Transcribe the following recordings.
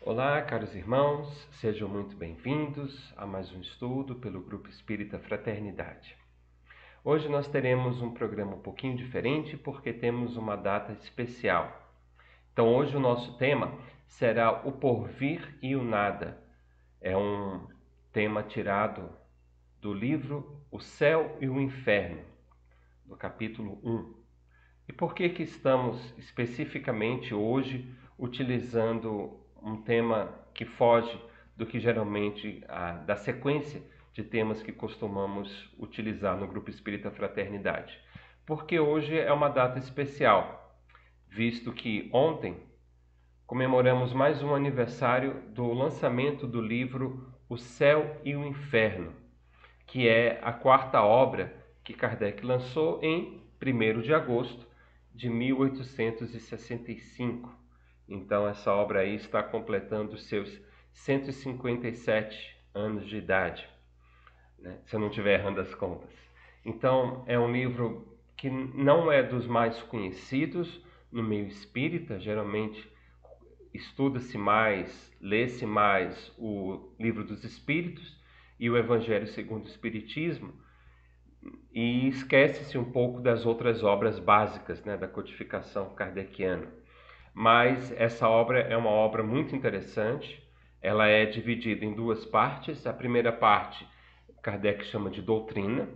Olá, caros irmãos, sejam muito bem-vindos a mais um estudo pelo Grupo Espírita Fraternidade. Hoje nós teremos um programa um pouquinho diferente porque temos uma data especial. Então hoje o nosso tema será o porvir e o nada. É um tema tirado do livro O Céu e o Inferno, do capítulo 1. E por que estamos especificamente hoje utilizando um tema que foge do que geralmente da sequência de temas que costumamos utilizar no Grupo Espírita Fraternidade? Porque hoje é uma data especial, visto que ontem comemoramos mais um aniversário do lançamento do livro O Céu e o Inferno, que é a quarta obra que Kardec lançou em 1º de agosto de 1865. Então essa obra aí está completando seus 157 anos de idade, né? Se eu não estiver errando as contas. Então é um livro que não é dos mais conhecidos no meio espírita. Geralmente estuda-se mais, lê-se mais o Livro dos Espíritos e o Evangelho segundo o Espiritismo, e esquece-se um pouco das outras obras básicas, né, da codificação kardeciana. Mas essa obra é uma obra muito interessante. Ela é dividida em duas partes. A primeira parte, Kardec chama de doutrina,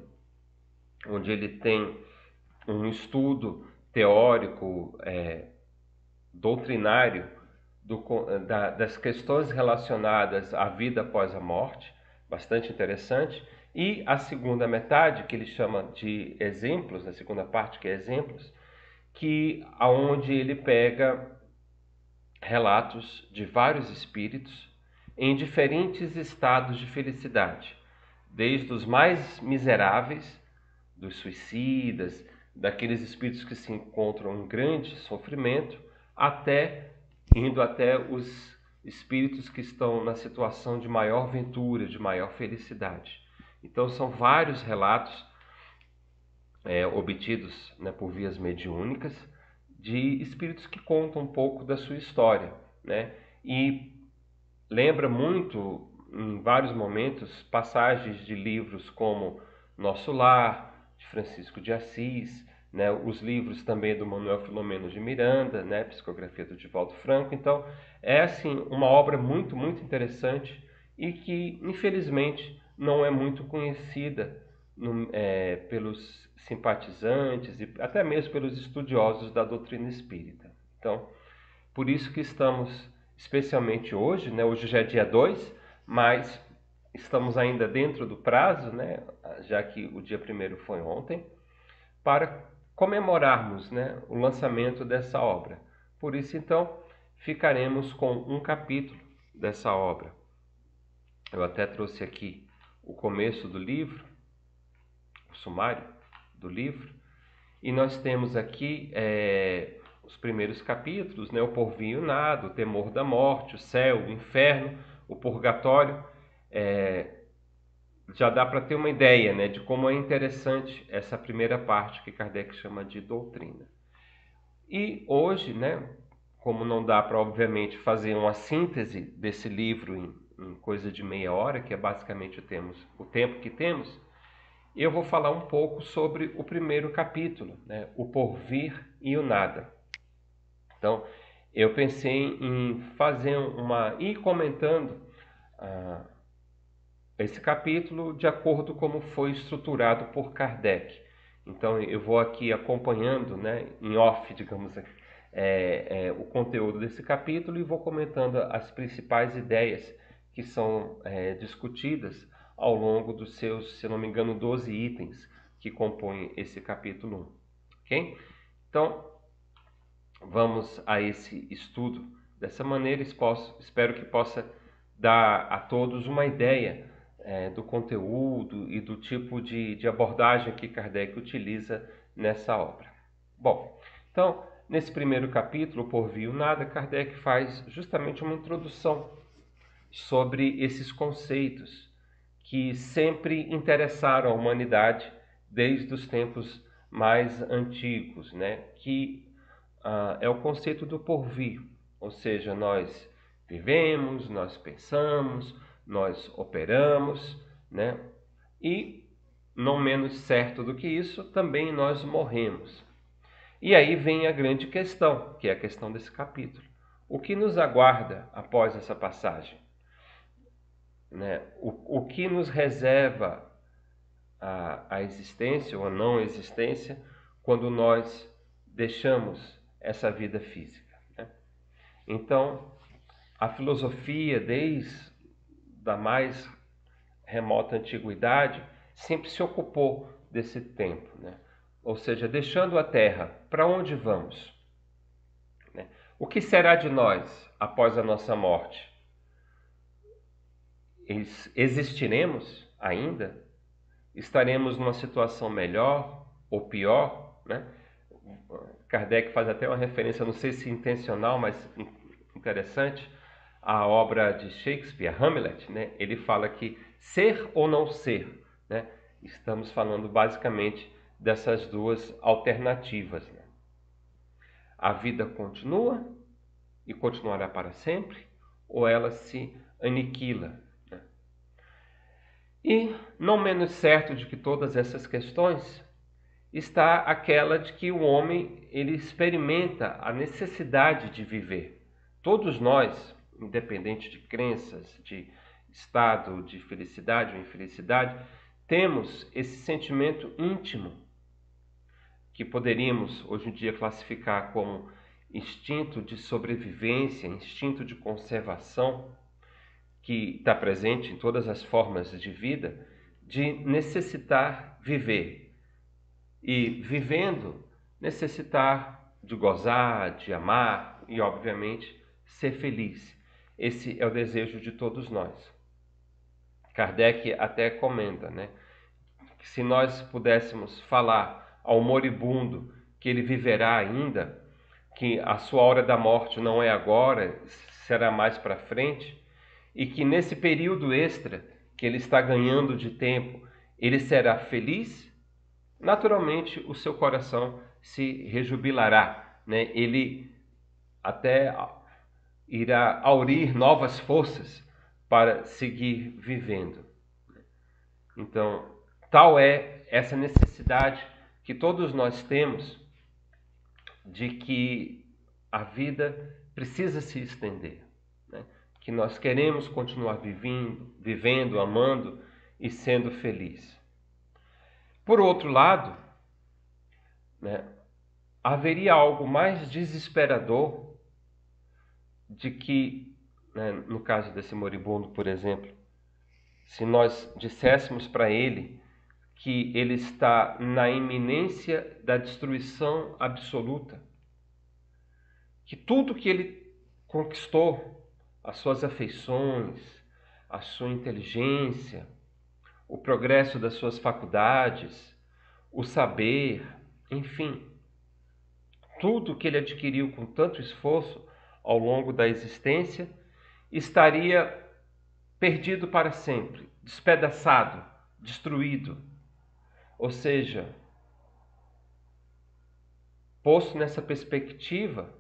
onde ele tem um estudo teórico, doutrinário, das questões relacionadas à vida após a morte, bastante interessante. E a segunda metade, que ele chama de exemplos, a segunda parte, que é exemplos, aonde ele pega relatos de vários espíritos em diferentes estados de felicidade, desde os mais miseráveis, dos suicidas, daqueles espíritos que se encontram em grande sofrimento, indo até os espíritos que estão na situação de maior ventura, de maior felicidade. Então são vários relatos obtidos, né, por vias mediúnicas, de espíritos que contam um pouco da sua história, né? E lembra muito, em vários momentos, passagens de livros como Nosso Lar, de Francisco de Assis, né? Os livros também do Manuel Filomeno de Miranda, né? Psicografia do Divaldo Franco. Então, é assim uma obra muito, muito interessante e que, infelizmente, não é muito conhecida pelos simpatizantes e até mesmo pelos estudiosos da doutrina espírita. Então, por isso que estamos, especialmente hoje, né? Hoje já é dia 2, mas estamos ainda dentro do prazo, né? Já que o dia 1º foi ontem, para comemorarmos, né, o lançamento dessa obra. Por isso, então, ficaremos com um capítulo dessa obra. Eu até trouxe aqui o começo do livro, o sumário do livro, e nós temos aqui os primeiros capítulos, né? O porvir e o nada, o temor da morte, o céu, o inferno, o purgatório. Já dá para ter uma ideia, né, de como é interessante essa primeira parte que Kardec chama de doutrina. E hoje, né, como não dá para, obviamente, fazer uma síntese desse livro em coisa de meia hora, que é basicamente o tempo que temos, eu vou falar um pouco sobre o primeiro capítulo, né, o porvir e o nada. Então, eu pensei em fazer ir comentando esse capítulo de acordo como foi estruturado por Kardec. Então, eu vou aqui acompanhando, né, em off, digamos, o conteúdo desse capítulo e vou comentando as principais ideias que são discutidas ao longo dos seus, se não me engano, 12 itens que compõem esse capítulo 1. Ok? Então, vamos a esse estudo dessa maneira. Espero que possa dar a todos uma ideia do conteúdo e do tipo de abordagem que Kardec utiliza nessa obra. Bom, então, nesse primeiro capítulo, Porvir e o Nada, Kardec faz justamente uma introdução sobre esses conceitos que sempre interessaram a humanidade desde os tempos mais antigos, né? Que é o conceito do porvir, ou seja, nós vivemos, nós pensamos, nós operamos, né? E, não menos certo do que isso, também nós morremos. E aí vem a grande questão, que é a questão desse capítulo. O que nos aguarda após essa passagem? Né? O que nos reserva a existência ou a não existência quando nós deixamos essa vida física, né? Então, a filosofia, desde a mais remota antiguidade, sempre se ocupou desse tempo, né? Ou seja, deixando a Terra, para onde vamos? Né? O que será de nós após a nossa morte? Existiremos ainda? Estaremos numa situação melhor ou pior, né? Kardec faz até uma referência, não sei se intencional, mas interessante, à obra de Shakespeare, Hamlet, né? Ele fala que ser ou não ser, né? Estamos falando basicamente dessas duas alternativas, né? A vida continua e continuará para sempre, ou ela se aniquila, né? E não menos certo de que todas essas questões está aquela de que o homem ele experimenta a necessidade de viver. Todos nós, independente de crenças, de estado de felicidade ou infelicidade, temos esse sentimento íntimo que poderíamos hoje em dia classificar como instinto de sobrevivência, instinto de conservação, que está presente em todas as formas de vida, de necessitar viver. E vivendo, necessitar de gozar, de amar e, obviamente, ser feliz. Esse é o desejo de todos nós. Kardec até comenta, né, que se nós pudéssemos falar ao moribundo que ele viverá ainda, que a sua hora da morte não é agora, será mais para frente, e que nesse período extra que ele está ganhando de tempo, ele será feliz, naturalmente o seu coração se rejubilará, né? Ele até irá aurir novas forças para seguir vivendo. Então, tal é essa necessidade que todos nós temos de que a vida precisa se estender, né? Que nós queremos continuar vivendo, amando e sendo feliz. Por outro lado, né, haveria algo mais desesperador de que, né, no caso desse moribundo, por exemplo, se nós disséssemos para ele que ele está na iminência da destruição absoluta, que tudo que ele conquistou, as suas afeições, a sua inteligência, o progresso das suas faculdades, o saber, enfim, tudo que ele adquiriu com tanto esforço ao longo da existência estaria perdido para sempre, despedaçado, destruído. Ou seja, posto nessa perspectiva,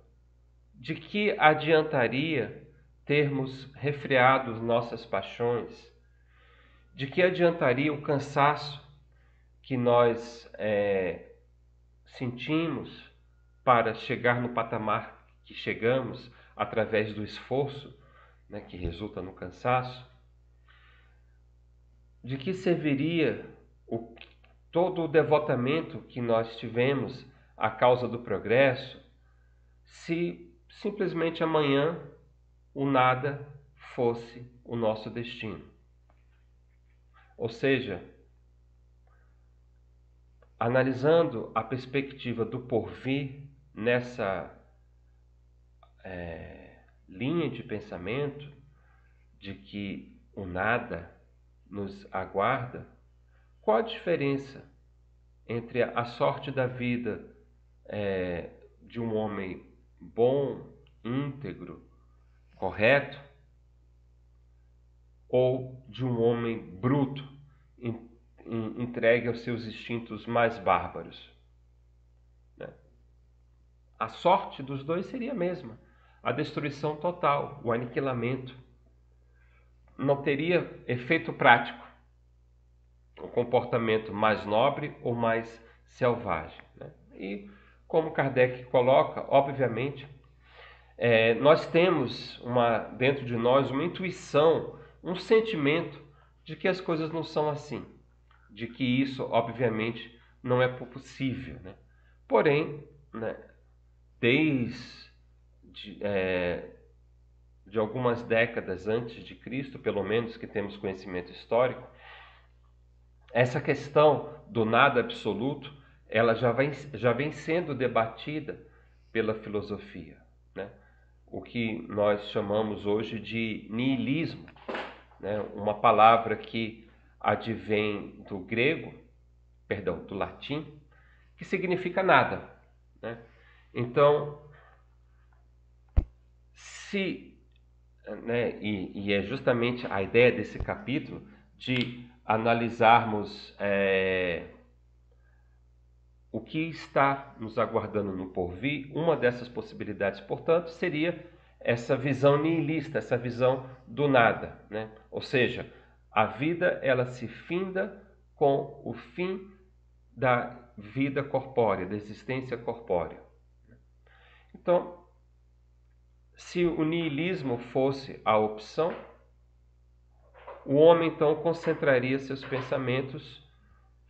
de que adiantaria termos refreado nossas paixões? De que adiantaria o cansaço que nós sentimos para chegar no patamar que chegamos através do esforço, né, que resulta no cansaço? De que serviria todo o devotamento que nós tivemos à causa do progresso se simplesmente amanhã o nada fosse o nosso destino? Ou seja, analisando a perspectiva do porvir nessa linha de pensamento de que o nada nos aguarda, qual a diferença entre a sorte da vida de um homem bom, íntegro, correto, ou de um homem bruto, entregue aos seus instintos mais bárbaros, né? A sorte dos dois seria a mesma. a destruição total, o aniquilamento. Não teria efeito prático o comportamento mais nobre ou mais selvagem, né? E como Kardec coloca, obviamente, nós temos dentro de nós uma intuição, um sentimento de que as coisas não são assim, de que isso, obviamente, não é possível, né? Porém, né, de algumas décadas antes de Cristo, pelo menos que temos conhecimento histórico, essa questão do nada absoluto, ela já vem sendo debatida pela filosofia, né? O que nós chamamos hoje de niilismo, né? Uma palavra que advém do grego, perdão, do latim, que significa nada, né? Então, né, e é justamente a ideia desse capítulo de analisarmos o que está nos aguardando no porvir. Uma dessas possibilidades, portanto, seria essa visão nihilista, essa visão do nada, né? Ou seja, a vida ela se finda com o fim da vida corpórea, da existência corpórea. Então, se o niilismo fosse a opção, o homem então concentraria seus pensamentos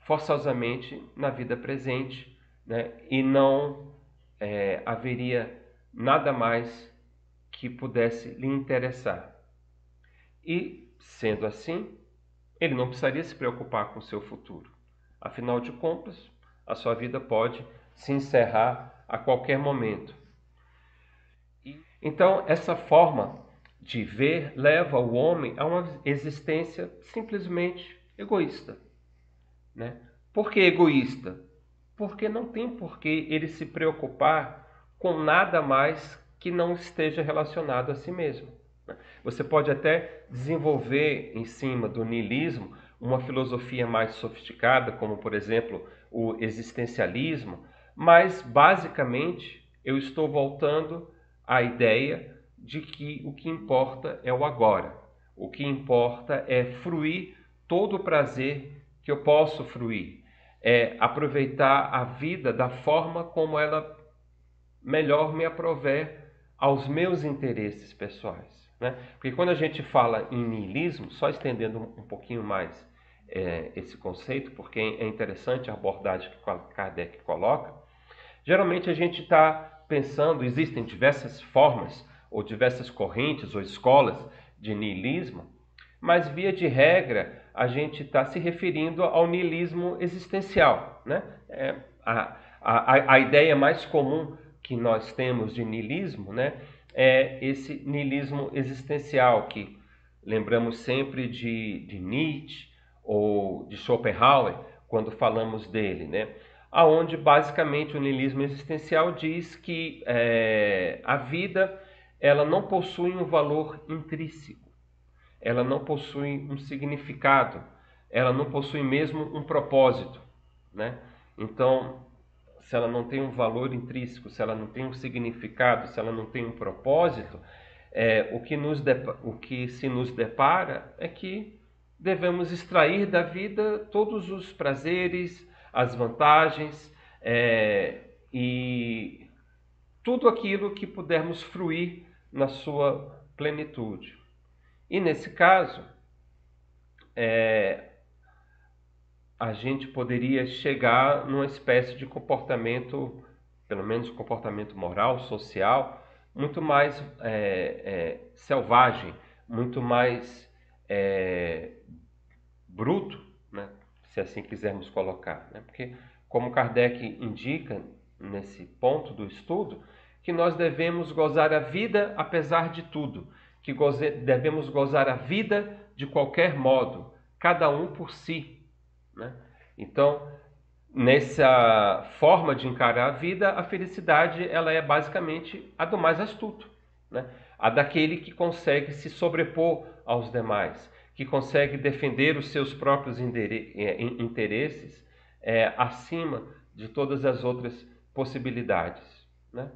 forçosamente na vida presente, né? E não haveria nada mais que pudesse lhe interessar. E, sendo assim, ele não precisaria se preocupar com o seu futuro. Afinal de contas, a sua vida pode se encerrar a qualquer momento. Então, essa forma de ver leva o homem a uma existência simplesmente egoísta, né? Por que egoísta? Porque não tem por que ele se preocupar com nada mais que não esteja relacionado a si mesmo. Você pode até desenvolver em cima do niilismo uma filosofia mais sofisticada, como por exemplo o existencialismo, mas basicamente eu estou voltando à ideia de que o que importa é o agora. O que importa é fruir todo o prazer que eu posso fruir, é aproveitar a vida da forma como ela melhor me aprover aos meus interesses pessoais, né? Porque quando a gente fala em niilismo, só estendendo um pouquinho mais esse conceito, porque é interessante a abordagem que Kardec coloca, geralmente a gente está pensando, existem diversas formas, ou diversas correntes ou escolas de niilismo, mas via de regra a gente está se referindo ao niilismo existencial, né? A ideia mais comum que nós temos de niilismo, né, é esse niilismo existencial, que lembramos sempre de Nietzsche ou de Schopenhauer quando falamos dele, né? Aonde basicamente o niilismo existencial diz que a vida ela não possui um valor intrínseco, ela não possui um significado, ela não possui mesmo um propósito, né? Então, se ela não tem um valor intrínseco, se ela não tem um significado, se ela não tem um propósito, o que se nos depara é que devemos extrair da vida todos os prazeres, as vantagens e tudo aquilo que pudermos fruir na sua plenitude. E nesse caso, a gente poderia chegar numa espécie de comportamento, pelo menos comportamento moral, social, muito mais selvagem, muito mais bruto, né? Se assim quisermos colocar, né? Porque, como Kardec indica nesse ponto do estudo, que nós devemos gozar a vida apesar de tudo, que devemos gozar a vida de qualquer modo, cada um por si, né? Então, nessa forma de encarar a vida, a felicidade ela é basicamente a do mais astuto, né? A daquele que consegue se sobrepor aos demais, que consegue defender os seus próprios interesses acima de todas as outras possibilidades, né?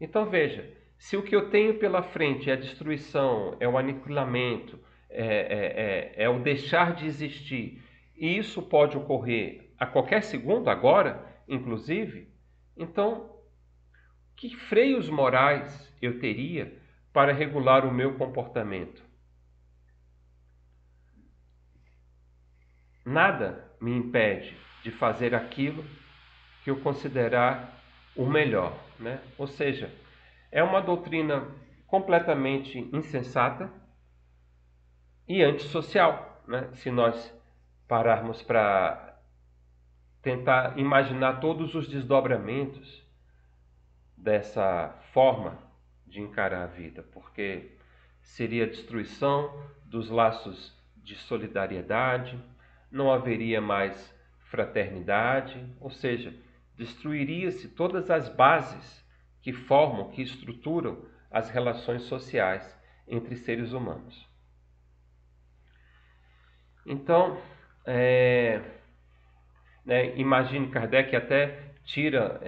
Então veja, Se o que eu tenho pela frente é a destruição, é o aniquilamento, é o deixar de existir, e isso pode ocorrer a qualquer segundo, agora, inclusive, então, que freios morais eu teria para regular o meu comportamento? Nada me impede de fazer aquilo que eu considerar o melhor, né? Ou seja, é uma doutrina completamente insensata e antissocial, né? Se nós pararmos para tentar imaginar todos os desdobramentos dessa forma de encarar a vida, porque seria a destruição dos laços de solidariedade, não haveria mais fraternidade, ou seja, destruiria-se todas as bases que formam, que estruturam as relações sociais entre seres humanos. Então, imagine, Kardec até tira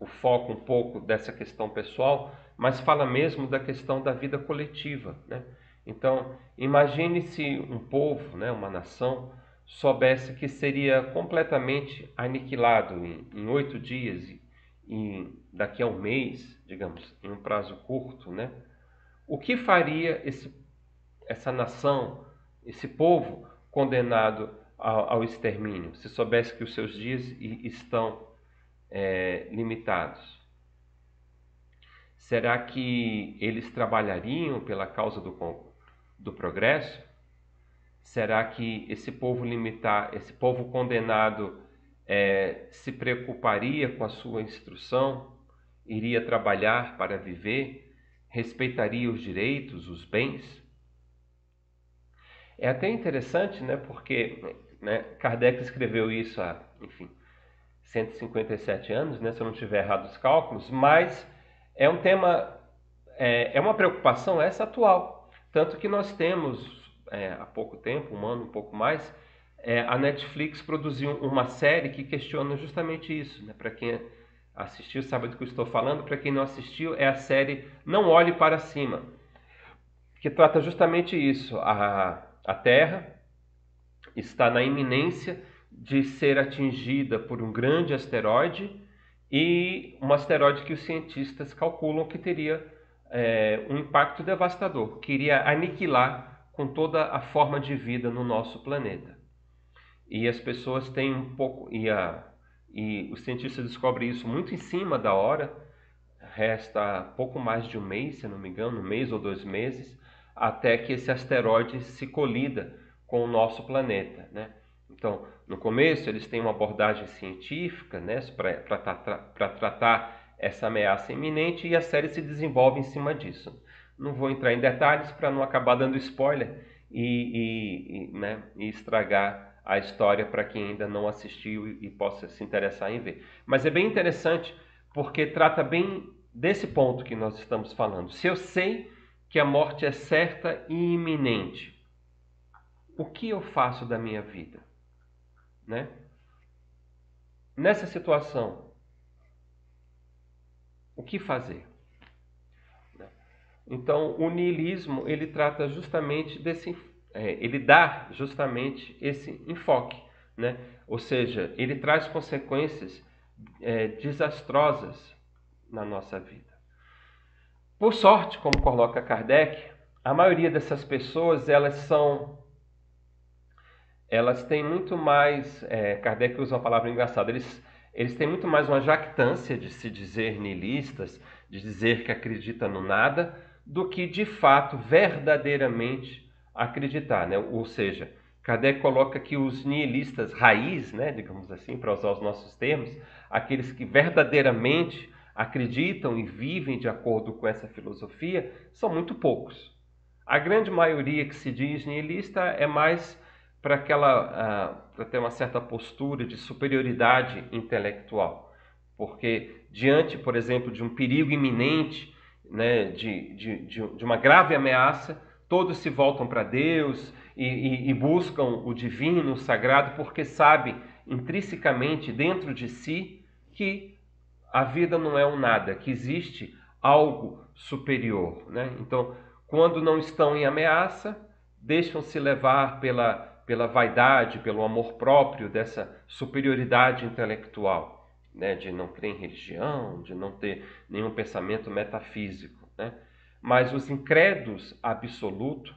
o foco um pouco dessa questão pessoal, mas fala mesmo da questão da vida coletiva, né? Então, imagine se um povo, né, uma nação, soubesse que seria completamente aniquilado em 8 dias, e daqui a um mês, digamos, em um prazo curto, né? O que faria essa nação, esse povo condenado ao extermínio, se soubesse que os seus dias estão limitados? Será que eles trabalhariam pela causa do progresso? Será que esse povo condenado se preocuparia com a sua instrução? Iria trabalhar para viver? Respeitaria os direitos, os bens? É até interessante, né, porque Kardec escreveu isso há, 157 anos, né, se eu não tiver errado os cálculos, mas é um tema, é uma preocupação essa atual. Tanto que nós temos, há pouco tempo, um ano, um pouco mais, a Netflix produziu uma série que questiona justamente isso, né? Para quem assistiu sabe do que eu estou falando, para quem não assistiu, é a série Não Olhe Para Cima, que trata justamente isso. A Terra está na iminência de ser atingida por um grande asteroide, e um asteroide que os cientistas calculam que teria um impacto devastador, que iria aniquilar com toda a forma de vida no nosso planeta. E as pessoas têm um pouco... E os cientistas descobrem isso muito em cima da hora. Resta pouco mais de um mês, se não me engano, 1 mês ou 2 meses, até que esse asteroide se colida com o nosso planeta, né? Então, no começo, eles têm uma abordagem científica, né, para tratar essa ameaça iminente, e a série se desenvolve em cima disso. Não vou entrar em detalhes para não acabar dando spoiler e estragar a história para quem ainda não assistiu e possa se interessar em ver. Mas é bem interessante porque trata bem desse ponto que nós estamos falando. Se eu sei que a morte é certa e iminente, o que eu faço da minha vida? Né? Nessa situação, o que fazer? Então, o niilismo, ele trata justamente ele dá justamente esse enfoque, né? Ou seja, ele traz consequências desastrosas na nossa vida. Por sorte, como coloca Kardec, a maioria dessas pessoas, elas têm muito mais, Kardec usa uma palavra engraçada, eles têm muito mais uma jactância de se dizer niilistas, de dizer que acredita no nada, do que de fato, verdadeiramente acreditar, né? Ou seja, Kardec coloca que os niilistas raiz, né, digamos assim, para usar os nossos termos, aqueles que verdadeiramente acreditam e vivem de acordo com essa filosofia, são muito poucos. A grande maioria que se diz niilista é mais para ter uma certa postura de superioridade intelectual, porque diante, por exemplo, de um perigo iminente, né, de uma grave ameaça, todos se voltam para Deus e buscam o divino, o sagrado, porque sabem intrinsecamente dentro de si que a vida não é um nada, que existe algo superior, né? Então, quando não estão em ameaça, deixam-se levar pela vaidade, pelo amor próprio dessa superioridade intelectual, né? De não crer em religião, de não ter nenhum pensamento metafísico, né? Mas os incrédulos absolutos,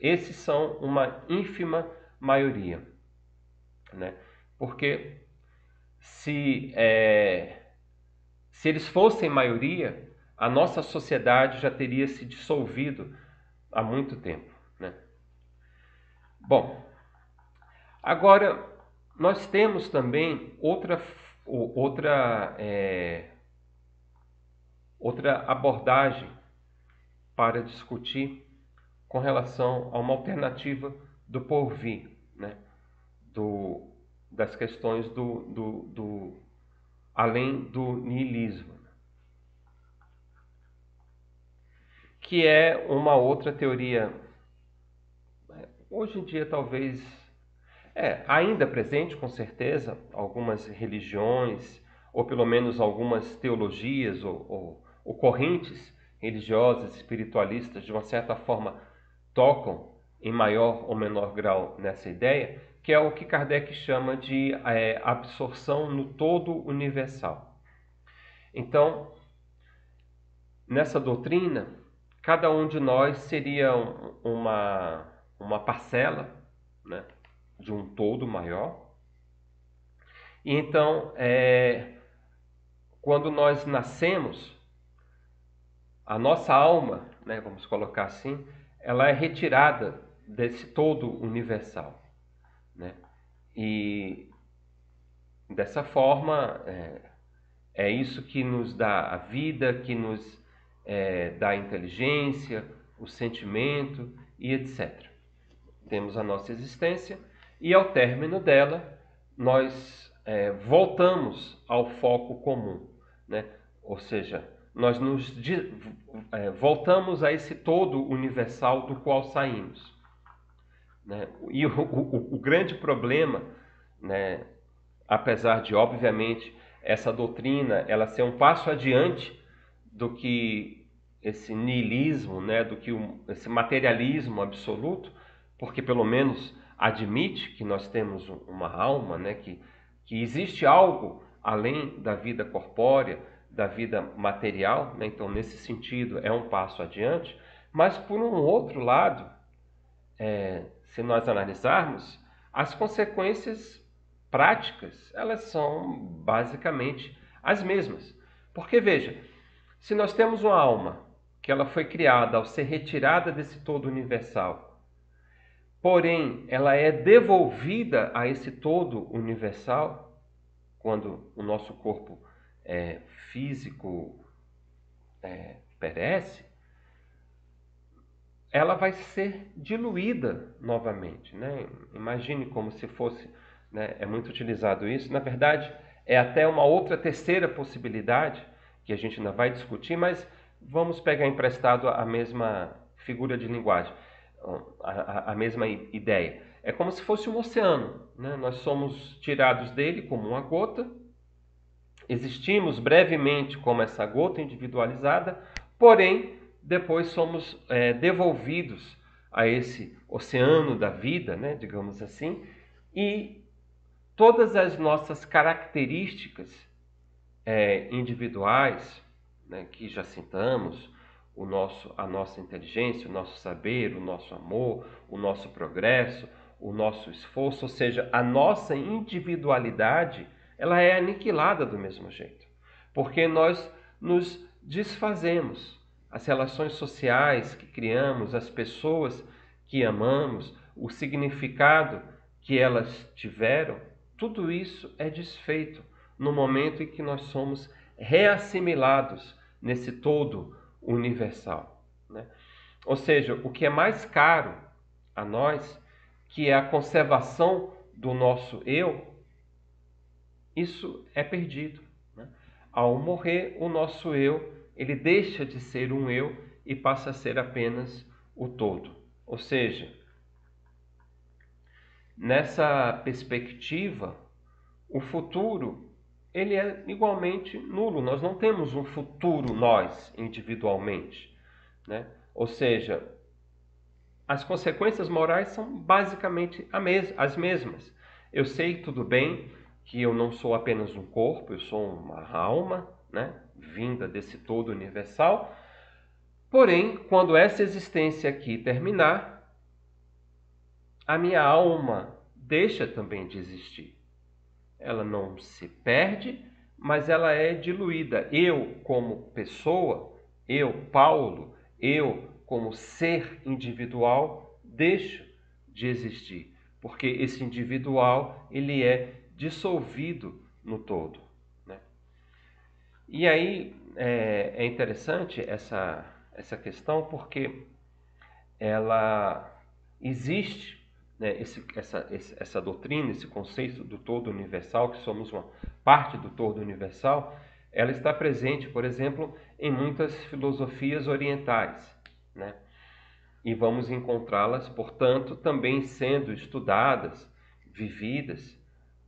esses são uma ínfima maioria, né? Porque se eles fossem maioria, a nossa sociedade já teria se dissolvido há muito tempo, né? Bom, agora nós temos também outra abordagem para discutir com relação a uma alternativa do porvir, né? Das questões do além do niilismo, que é uma outra teoria, hoje em dia talvez ainda presente, com certeza, algumas religiões, ou pelo menos algumas teologias ou correntes religiosas, espiritualistas, de uma certa forma, tocam em maior ou menor grau nessa ideia, que é o que Kardec chama de absorção no todo universal. Então, nessa doutrina, cada um de nós seria uma parcela, né, de um todo maior. E então, quando nós nascemos, a nossa alma, né, vamos colocar assim, ela é retirada desse todo universal, né? E dessa forma, é isso que nos dá a vida, que nos dá a inteligência, o sentimento e etc. Temos a nossa existência e ao término dela nós voltamos ao foco comum, né? Ou seja, nós voltamos a esse todo universal do qual saímos, né? E o grande problema, né, apesar de, obviamente, essa doutrina ela ser um passo adiante do que esse niilismo, né, do que esse materialismo absoluto, porque pelo menos admite que nós temos uma alma, né, que existe algo além da vida corpórea, da vida material, né? Então nesse sentido é um passo adiante, mas por um outro lado, se nós analisarmos, as consequências práticas, elas são basicamente as mesmas. Porque veja, se nós temos uma alma que ela foi criada ao ser retirada desse todo universal, porém ela é devolvida a esse todo universal quando o nosso corpo físico perece, ela vai ser diluída novamente, né? Imagine como se fosse, né? É muito utilizado isso. Na verdade, é até uma outra terceira possibilidade que a gente ainda vai discutir, mas vamos pegar emprestado a mesma figura de linguagem, a mesma ideia. É como se fosse um oceano, né? Nós somos tirados dele como uma gota, existimos brevemente como essa gota individualizada, porém depois somos devolvidos a esse oceano da vida, né, digamos assim, e todas as nossas características individuais, né, que já citamos, a nossa inteligência, o nosso saber, o nosso amor, o nosso progresso, o nosso esforço, ou seja, a nossa individualidade, ela é aniquilada do mesmo jeito, porque nós nos desfazemos. As relações sociais que criamos, as pessoas que amamos, o significado que elas tiveram, tudo isso é desfeito no momento em que nós somos reassimilados nesse todo universal, né? Ou seja, o que é mais caro a nós, que é a conservação do nosso eu, isso é perdido, né? Ao morrer, o nosso eu, ele deixa de ser um eu e passa a ser apenas o todo. Ou seja, nessa perspectiva, o futuro ele é igualmente nulo. Nós não temos um futuro nós, individualmente, né? Ou seja, as consequências morais são basicamente as mesmas. Eu sei, tudo bem, que eu não sou apenas um corpo, eu sou uma alma, né, vinda desse todo universal. Porém, quando essa existência aqui terminar, a minha alma deixa também de existir. Ela não se perde, mas ela é diluída. Eu, como pessoa, eu, Paulo, eu, como ser individual, deixo de existir, porque esse individual ele é dissolvido no todo, né? E aí é interessante essa questão, porque ela existe, né, essa doutrina, esse conceito do todo universal, que somos uma parte do todo universal, ela está presente, por exemplo, em muitas filosofias orientais, né? E vamos encontrá-las, portanto, também sendo estudadas, vividas,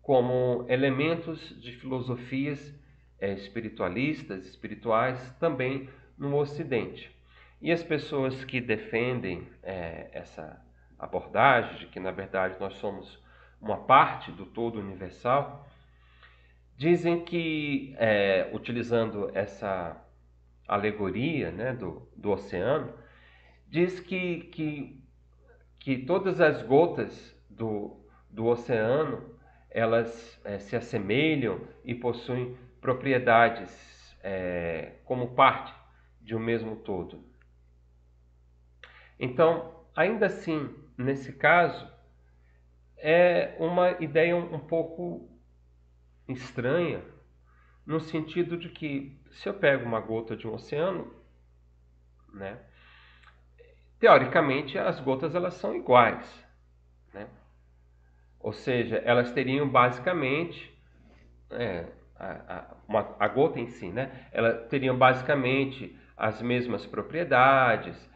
como elementos de filosofias espiritualistas, espirituais, também no Ocidente. E as pessoas que defendem essa abordagem de que, na verdade, nós somos uma parte do todo universal, dizem que, utilizando essa alegoria, né, do oceano, diz que todas as gotas do oceano, elas se assemelham e possuem propriedades como parte de um mesmo todo. Então, ainda assim, nesse caso, é uma ideia um pouco estranha, no sentido de que, se eu pego uma gota de um oceano, né, teoricamente as gotas elas são iguais, né? Ou seja, elas teriam basicamente a gota em si, né? Elas teriam basicamente as mesmas propriedades.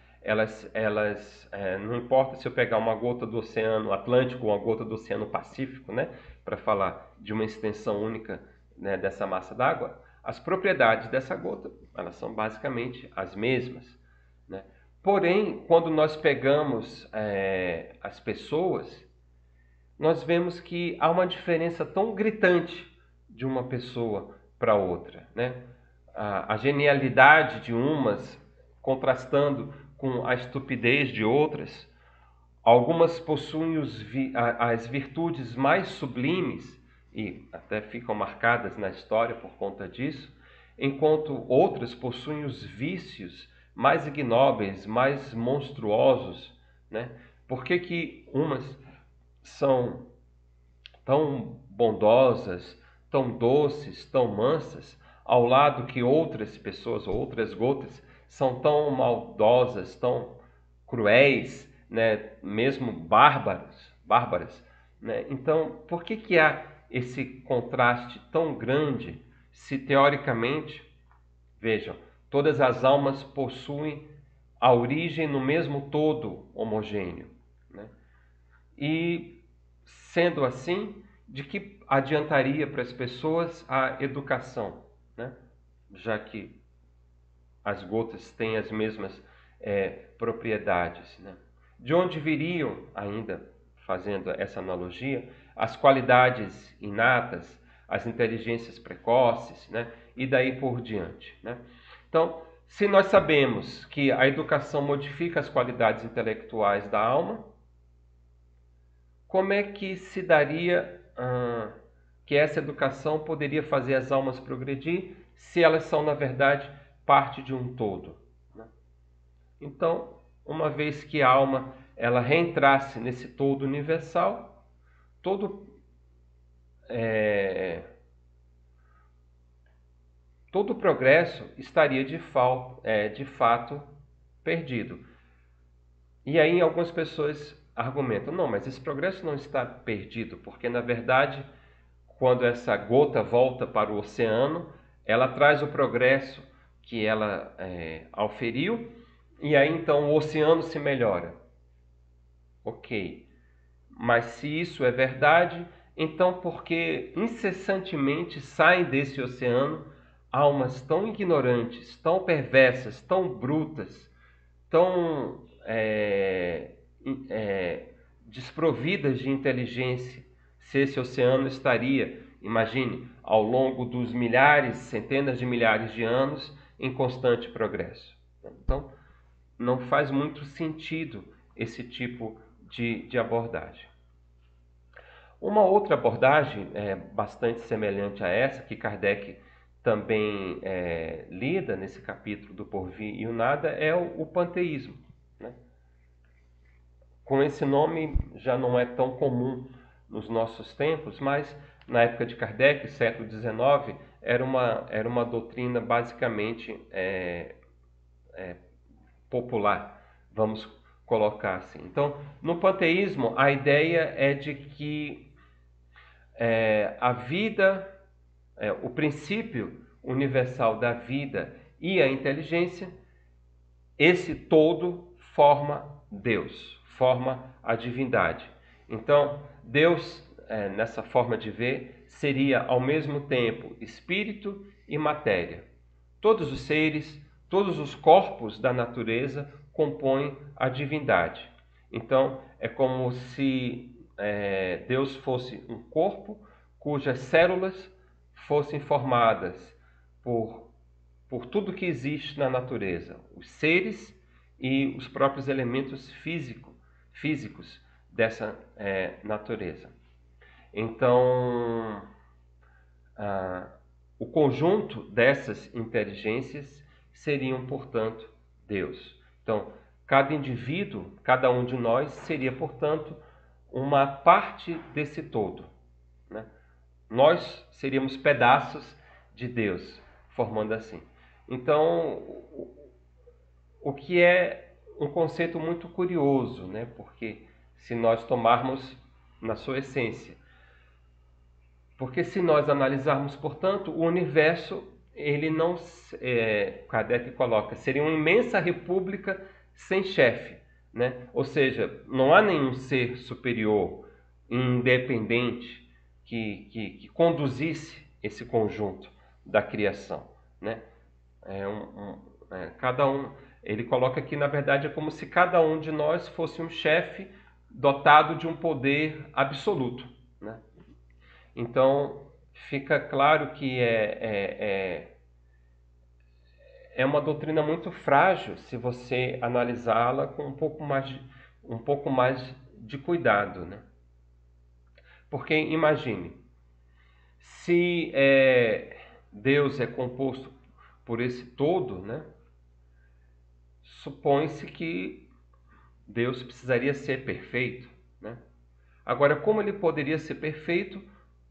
Não importa se eu pegar uma gota do Oceano Atlântico ou uma gota do Oceano Pacífico, né, para falar de uma extensão única, né, dessa massa d'água, as propriedades dessa gota elas são basicamente as mesmas, né? Porém, quando nós pegamos as pessoas, nós vemos que há uma diferença tão gritante de uma pessoa para outra, né? A genialidade de umas contrastando com a estupidez de outras. Algumas possuem as virtudes mais sublimes e até ficam marcadas na história por conta disso, enquanto outras possuem os vícios mais ignóbeis, mais monstruosos, né? Por que que umas são tão bondosas, tão doces, tão mansas, ao lado que outras pessoas, outras gotas, são tão maldosas, tão cruéis, né? Mesmo bárbaras, né? Então, por que que há esse contraste tão grande se teoricamente, vejam, todas as almas possuem a origem no mesmo todo homogêneo, né? E, sendo assim, de que adiantaria para as pessoas a educação, né? Já que as gotas têm as mesmas propriedades, né? De onde viriam, ainda fazendo essa analogia, as qualidades inatas, as inteligências precoces, né? E daí por diante, né? Então, se nós sabemos que a educação modifica as qualidades intelectuais da alma, como é que se daria que essa educação poderia fazer as almas progredir se elas são, na verdade, parte de um todo, né? Então, uma vez que a alma ela reentrasse nesse todo universal, todo o progresso estaria de fato perdido. E aí algumas pessoas argumentam, não, mas esse progresso não está perdido, porque na verdade, quando essa gota volta para o oceano, ela traz o progresso que ela auferiu, e aí então o oceano se melhora. Ok, mas se isso é verdade, Então, porque incessantemente saem desse oceano almas tão ignorantes, tão perversas, tão brutas, tão desprovidas de inteligência, se esse oceano estaria, imagine, ao longo dos milhares, centenas de milhares de anos, em constante progresso. Então, não faz muito sentido esse tipo de abordagem. Uma outra abordagem bastante semelhante a essa, que Kardec também lida nesse capítulo do Porvir e o Nada, é o panteísmo, né? Com esse nome já não é tão comum nos nossos tempos, mas na época de Kardec, século XIX, era uma doutrina basicamente popular, vamos colocar assim. Então, no panteísmo, a ideia é de que a vida, o princípio universal da vida e a inteligência, esse todo forma Deus, forma a divindade. Então, Deus, nessa forma de ver, seria ao mesmo tempo espírito e matéria. Todos os seres, todos os corpos da natureza compõem a divindade. Então, é como se Deus fosse um corpo cujas células fossem formadas por tudo que existe na natureza, os seres e os próprios elementos físicos dessa natureza. Então, o conjunto dessas inteligências seriam, portanto, Deus. Então, cada indivíduo, cada um de nós seria, portanto, uma parte desse todo, né? Nós seríamos pedaços de Deus, formando assim. Então, o que é um conceito muito curioso, né? Porque se nós tomarmos na sua essência, porque se nós analisarmos, portanto, o universo, ele não, Kardec coloca, seria uma imensa república sem chefe, né? Ou seja, não há nenhum ser superior, independente, que conduzisse esse conjunto da criação, né? Cada um, ele coloca aqui, na verdade, é como se cada um de nós fosse um chefe dotado de um poder absoluto, né? Então, fica claro que é uma doutrina muito frágil se você analisá-la com um pouco mais de cuidado, né? Porque imagine, se Deus é composto por esse todo, né? Supõe-se que Deus precisaria ser perfeito, né? Agora, como ele poderia ser perfeito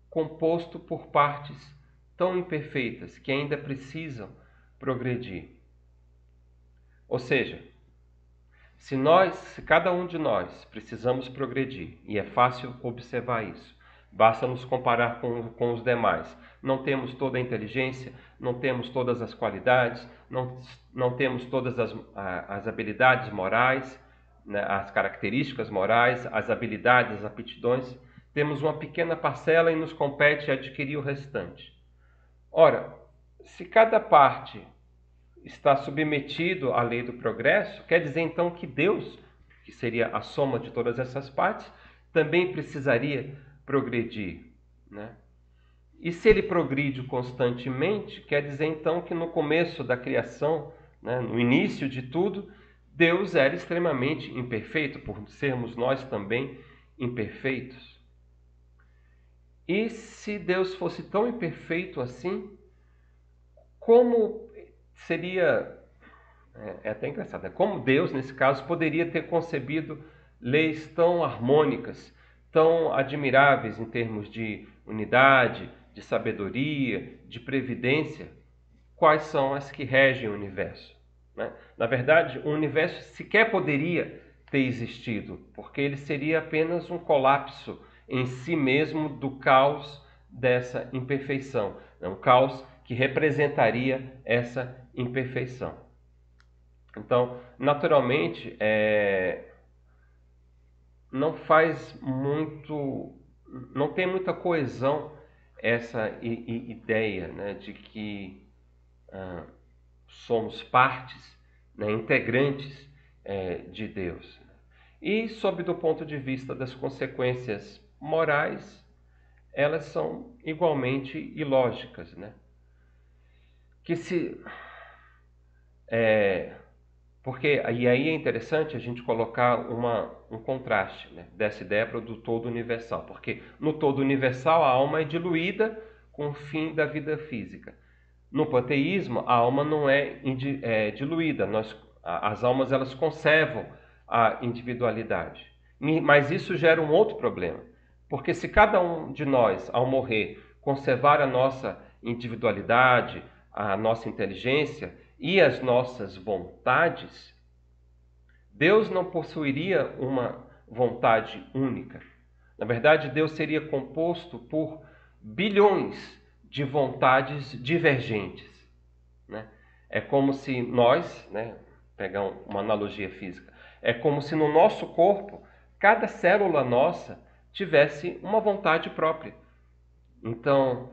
composto por partes tão imperfeitas que ainda precisam progredir? Ou seja, se cada um de nós precisamos progredir, e é fácil observar isso, basta nos comparar com os demais. Não temos toda a inteligência, não temos todas as qualidades, não temos todas as habilidades morais, né, as características morais, as habilidades, as aptidões. Temos uma pequena parcela e nos compete adquirir o restante. Ora, se cada parte está submetido à lei do progresso, quer dizer então que Deus, que seria a soma de todas essas partes, também precisaria progredir, né? E se ele progride constantemente, quer dizer então que no começo da criação, né, no início de tudo, Deus era extremamente imperfeito, por sermos nós também imperfeitos. E se Deus fosse tão imperfeito assim, como seria... É até engraçado, né? Como Deus, nesse caso, poderia ter concebido leis tão harmônicas, tão admiráveis em termos de unidade, de sabedoria, de previdência? Quais são as que regem o universo, né? Na verdade, o universo sequer poderia ter existido, porque ele seria apenas um colapso em si mesmo do caos dessa imperfeição, um caos que representaria essa imperfeição. Então, naturalmente, não faz muito, não tem muita coesão essa ideia, né, de que somos partes, né, integrantes de Deus. E, sob do ponto de vista das consequências morais, elas são igualmente ilógicas, né? Que se porque e aí é interessante a gente colocar um contraste, né, dessa ideia para o do todo universal, porque no todo universal a alma é diluída com o fim da vida física. No panteísmo a alma não é diluída, as almas elas conservam a individualidade. Mas isso gera um outro problema, porque se cada um de nós, ao morrer, conservar a nossa individualidade, a nossa inteligência e as nossas vontades, Deus não possuiria uma vontade única. Na verdade, Deus seria composto por bilhões de vontades divergentes, né? É como se nós, né, pegar uma analogia física, é como se no nosso corpo, cada célula nossa tivesse uma vontade própria. Então,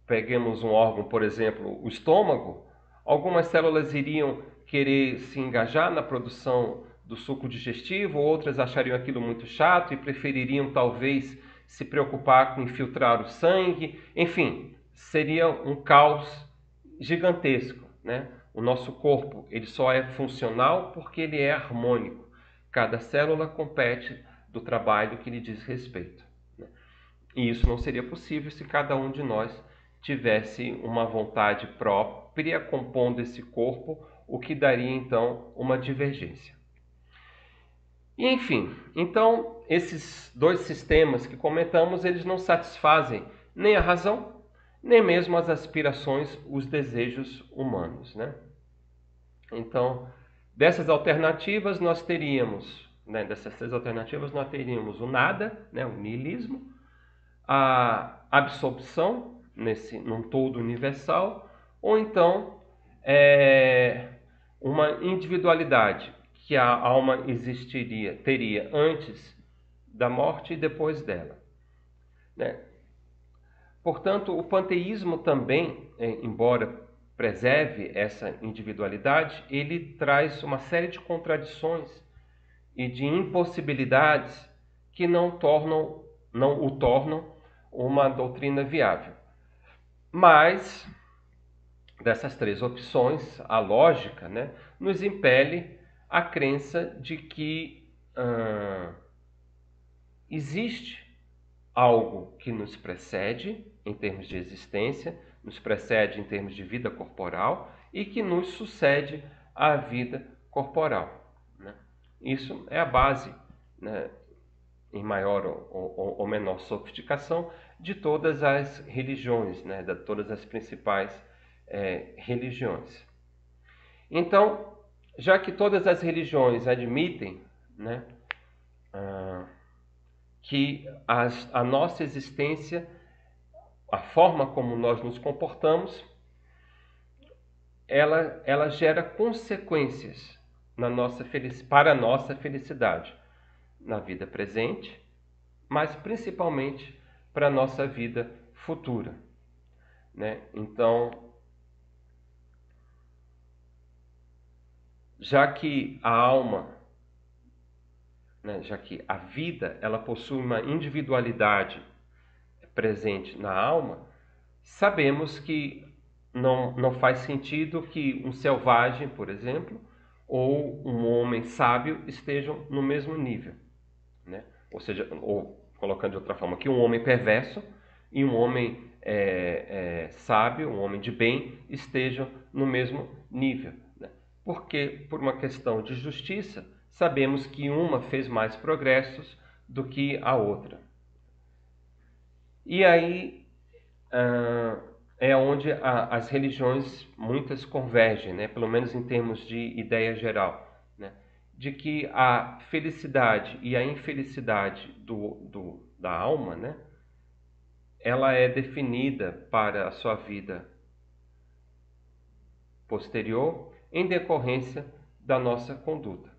peguemos um órgão, por exemplo, o estômago, algumas células iriam querer se engajar na produção do suco digestivo, outras achariam aquilo muito chato e prefeririam talvez se preocupar com infiltrar o sangue. Enfim, seria um caos gigantesco, né? O nosso corpo ele só é funcional porque ele é harmônico. Cada célula compete do trabalho que lhe diz respeito, né? E isso não seria possível se cada um de nós tivesse uma vontade própria compondo esse corpo, o que daria então uma divergência. E enfim, então esses dois sistemas que comentamos, eles não satisfazem nem a razão, nem mesmo as aspirações, os desejos humanos, né? Então, dessas alternativas nós teríamos, né, dessas três alternativas nós teríamos o nada, né, o niilismo, a absorção num todo universal, ou então uma individualidade que a alma teria antes da morte e depois dela, né? Portanto, o panteísmo também, embora preserve essa individualidade, ele traz uma série de contradições e de impossibilidades que não o tornam uma doutrina viável. Mas, dessas três opções, a lógica, né, nos impele a crença de que existe algo que nos precede em termos de existência, nos precede em termos de vida corporal e que nos sucede à vida corporal, né? Isso é a base, né, em maior ou menor sofisticação, de todas as religiões, né, de todas as principais religiões. Então, já que todas as religiões admitem, né, que a nossa existência, a forma como nós nos comportamos, ela gera consequências para a nossa felicidade na vida presente, mas principalmente para a nossa vida futura, né? Então, já que a alma, né, já que a vida ela possui uma individualidade presente na alma, sabemos que não faz sentido que um selvagem, por exemplo, ou um homem sábio estejam no mesmo nível, né? Ou seja, ou colocando de outra forma, que um homem perverso e um homem sábio, um homem de bem, estejam no mesmo nível, né? Porque, por uma questão de justiça, sabemos que uma fez mais progressos do que a outra. E aí é onde as religiões muitas convergem, né? Pelo menos em termos de ideia geral, né? De que a felicidade e a infelicidade da alma, né, ela é definida para a sua vida posterior em decorrência da nossa conduta,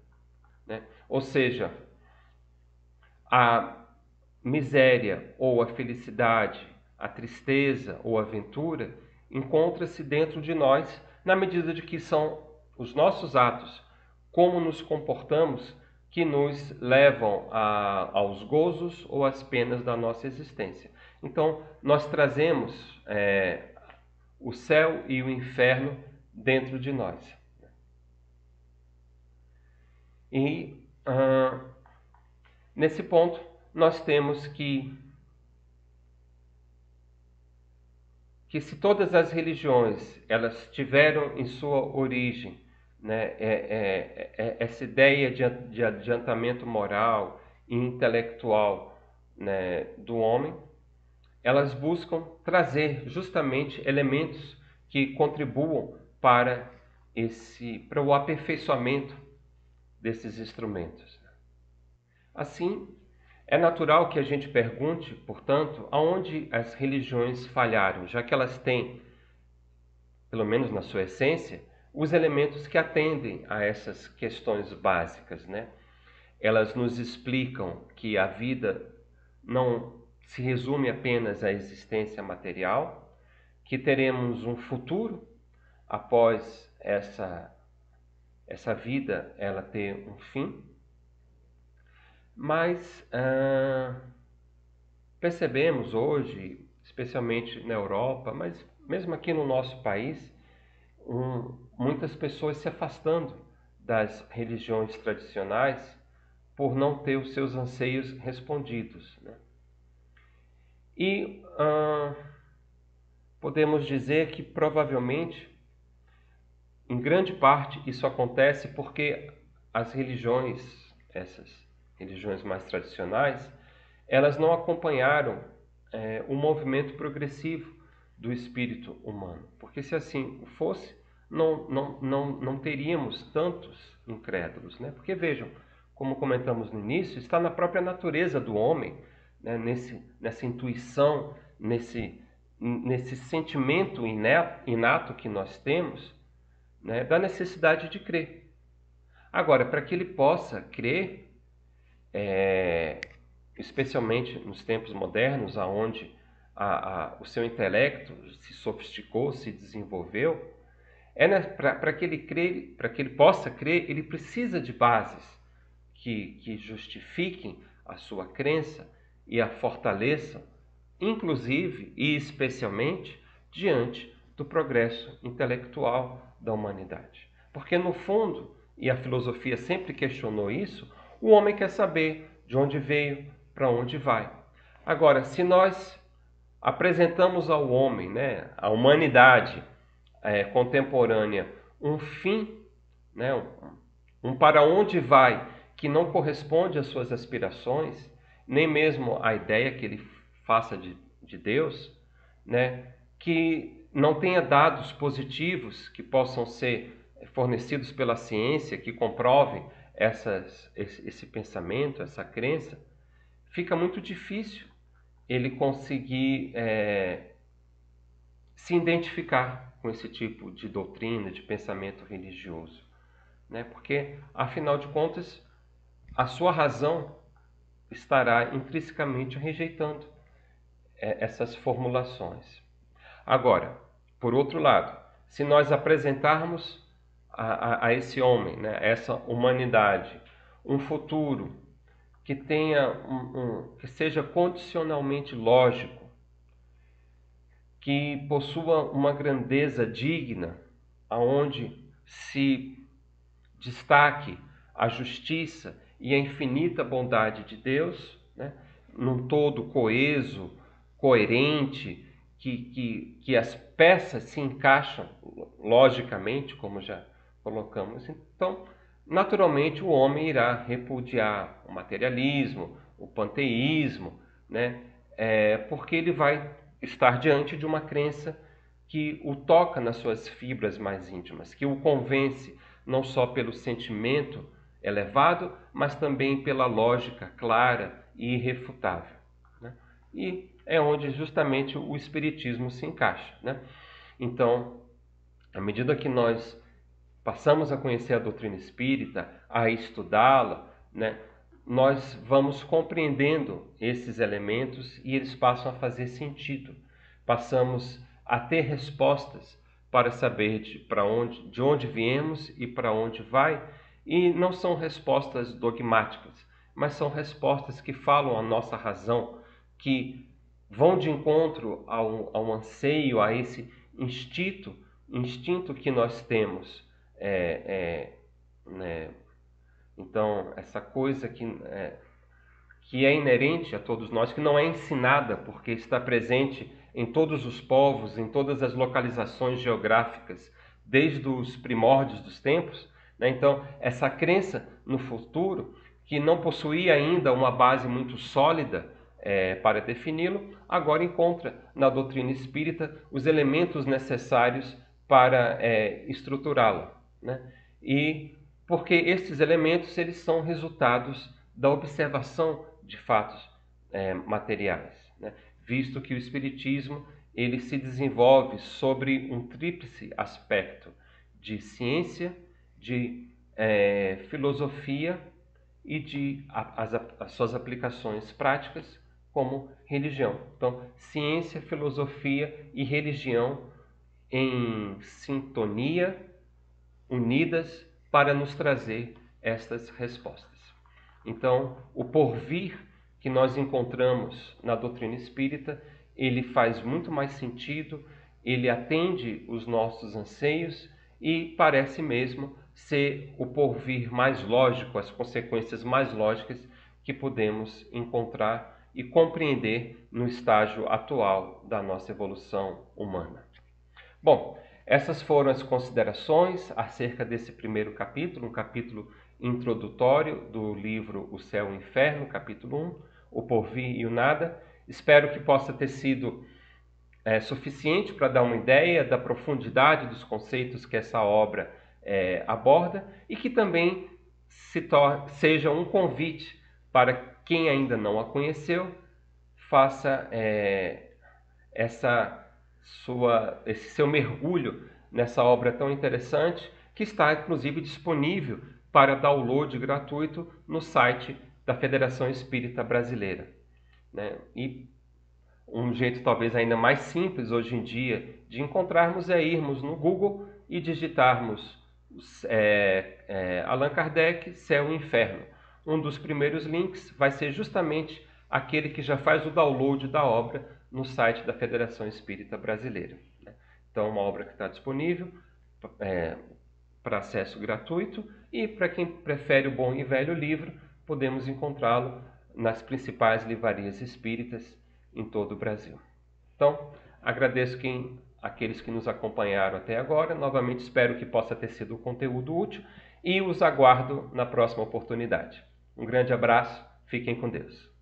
né? Ou seja, miséria ou a felicidade, a tristeza ou a aventura, encontra-se dentro de nós na medida de que são os nossos atos, como nos comportamos, que nos levam aos gozos ou às penas da nossa existência. Então, nós trazemos o céu e o inferno dentro de nós. E nesse ponto, nós temos que se todas as religiões elas tiveram em sua origem, né, essa ideia de adiantamento moral e intelectual, né, do homem, elas buscam trazer justamente elementos que contribuam para o aperfeiçoamento desses instrumentos. Assim, é natural que a gente pergunte, portanto, aonde as religiões falharam, já que elas têm, pelo menos na sua essência, os elementos que atendem a essas questões básicas, né? Elas nos explicam que a vida não se resume apenas à existência material, que teremos um futuro após essa vida ela ter um fim, mas percebemos hoje, especialmente na Europa, mas mesmo aqui no nosso país, muitas pessoas se afastando das religiões tradicionais por não ter os seus anseios respondidos, né? E podemos dizer que provavelmente, em grande parte, isso acontece porque as religiões, essas religiões mais tradicionais, elas não acompanharam o movimento progressivo do espírito humano. Porque se assim fosse, não teríamos tantos incrédulos, né? Porque vejam, como comentamos no início, está na própria natureza do homem, né? Nessa intuição, nesse sentimento inato que nós temos, né? Da necessidade de crer. Agora, para que ele possa crer, especialmente nos tempos modernos, onde o seu intelecto se sofisticou, se desenvolveu, para que ele possa crer, ele precisa de bases que justifiquem a sua crença e a fortaleçam, inclusive e especialmente diante do progresso intelectual da humanidade. Porque no fundo, e a filosofia sempre questionou isso, o homem quer saber de onde veio, para onde vai. Agora, se nós apresentamos ao homem, né, à humanidade contemporânea, um fim, né, um para onde vai, que não corresponde às suas aspirações, nem mesmo à ideia que ele faça de Deus, né, que não tenha dados positivos que possam ser fornecidos pela ciência, que comprovem esse pensamento, essa crença, fica muito difícil ele conseguir se identificar com esse tipo de doutrina, de pensamento religioso, né? Porque, afinal de contas, a sua razão estará intrinsecamente rejeitando essas formulações. Agora, por outro lado, se nós apresentarmos a esse homem, né, a essa humanidade, um futuro que tenha que seja condicionalmente lógico, que possua uma grandeza digna, aonde se destaque a justiça e a infinita bondade de Deus, né, num todo coeso, coerente, que as peças se encaixam logicamente, como já colocamos. Então, naturalmente, o homem irá repudiar o materialismo, o panteísmo, né, porque ele vai estar diante de uma crença que o toca nas suas fibras mais íntimas, que o convence não só pelo sentimento elevado, mas também pela lógica clara e irrefutável, né? E é onde justamente o espiritismo se encaixa, né? Então, à medida que nós passamos a conhecer a doutrina espírita, a estudá-la, né, nós vamos compreendendo esses elementos e eles passam a fazer sentido. Passamos a ter respostas para saber de onde viemos e para onde vai. E não são respostas dogmáticas, mas são respostas que falam a nossa razão, que vão de encontro ao anseio, a esse instinto que nós temos. Né? Então, essa coisa que é inerente a todos nós, que não é ensinada, porque está presente em todos os povos, em todas as localizações geográficas, desde os primórdios dos tempos, né? Então, essa crença no futuro, que não possuía ainda uma base muito sólida para defini-lo, agora encontra na doutrina espírita os elementos necessários para estruturá-la, né? E porque esses elementos eles são resultados da observação de fatos materiais, né? Visto que o Espiritismo ele se desenvolve sobre um tríplice aspecto de ciência, de filosofia e de as suas aplicações práticas como religião. Então, ciência, filosofia e religião em sintonia, unidas para nos trazer estas respostas. Então, o porvir que nós encontramos na doutrina espírita, ele faz muito mais sentido, ele atende os nossos anseios e parece mesmo ser o porvir mais lógico, as consequências mais lógicas que podemos encontrar e compreender no estágio atual da nossa evolução humana. Bom, essas foram as considerações acerca desse primeiro capítulo, um capítulo introdutório do livro O Céu e o Inferno, capítulo 1, O Porvir e o Nada. Espero que possa ter sido suficiente para dar uma ideia da profundidade dos conceitos que essa obra aborda e que também seja um convite para quem ainda não a conheceu, faça esse seu mergulho nessa obra tão interessante, que está inclusive disponível para download gratuito no site da Federação Espírita Brasileira, né? E um jeito talvez ainda mais simples hoje em dia de encontrarmos é irmos no Google e digitarmos Allan Kardec, Céu e Inferno. Um dos primeiros links vai ser justamente aquele que já faz o download da obra no site da Federação Espírita Brasileira. Então, uma obra que está disponível para acesso gratuito e para quem prefere o bom e velho livro, podemos encontrá-lo nas principais livrarias espíritas em todo o Brasil. Então, agradeço aqueles que nos acompanharam até agora. Novamente espero que possa ter sido um conteúdo útil e os aguardo na próxima oportunidade. Um grande abraço, fiquem com Deus.